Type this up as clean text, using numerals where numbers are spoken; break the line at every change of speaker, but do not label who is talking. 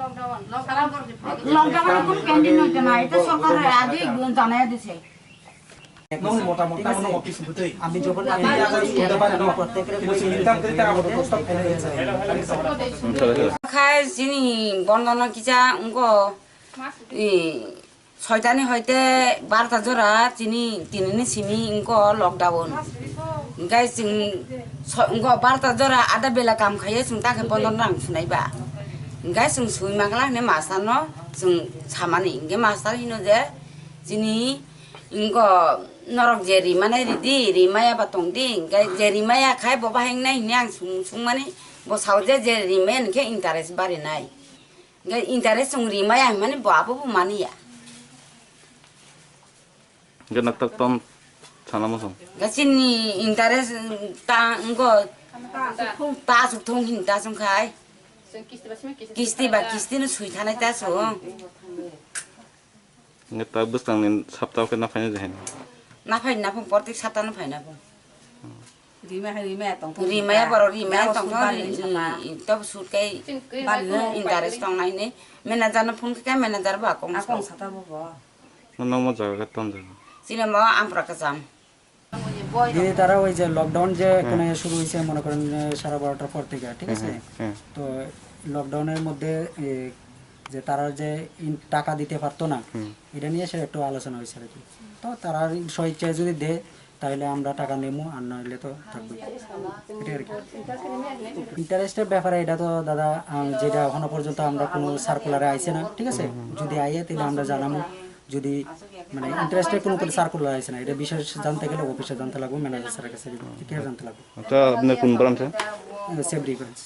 Lockdown কোন canteen হইতে না এটা সরকারের আগে জানাই দিছে
আমি যখন
খায় যিনি বন্ধন কিছা উঙ্গো ছয়টানি হইতে 12টা জোড়া চিনি তিননি চিনি উঙ্গো লকডাউন গাই जों उंगो 12टा जरा आधा बेला काम खायो जों ताखे बन्दन रां सुनायबा गाय जों सुइ मागला ने मास्टारनो जों सामानि इंगे मास्टार हिनो जे जिनि इंगो नरक जे रिमाने रिदि रिमाया बातंदि गाय जे रिमाया खाय बबा हेंनाय नि आं सुं माने बसाव जे रिमेन के इंटरेस्ट बारि नाय गाय इंटरेस्ट जों रिमाया माने बाबो मानिया
Genak ton sana mosong.
Gasini interes ta ngo ta suk thong hin ta sung khai. Kisti no sui thanai ta so.
Ngeta bustang nin saptaw ke na phane jahen.
Na phang portik sapta na phai na phang. Rima ya baro rima tong to sut kai interes tong nai ne manager na phone ka manager ba kong sata bo.
Nang mo jaga ton jaga.
Sina mo ampra ka sam.
দিয়ে তারা ওই যে lockdown যে এখানে শুরু হয়েছে মনে করেন 12:30টার পর থেকে ঠিক আছে তো লকডাউনের মধ্যে যে তারা যে টাকা দিতে পারতো না এটা নিয়ে সে একটু আলোচনা হয়েছে আর কি তো তারা স্বেচ্ছায় যদি দেয় তাহলে আমরা টাকা নেবো আর নইলে তো থাকবে এটা আর কি ইন্টারেস্টের ব্যাপারে এটা তো দাদা যেটা এখনো পর্যন্ত আমরা কোনো সার্কুলারে আইছে না ঠিক আছে যদি আইয়ে তাহলে আমরা জানাবো যদি মানে ইন্টারেস্টের কোনো সার্কুলার আছে না এটা বিশেষ জানতে গেলে অফিসে জানতে লাগবে ম্যানেজার স্যারের কাছে কি জানতে লাগবে
এটা আপনি কোন ব্রাঞ্চে
সেভরি ব্রাঞ্চ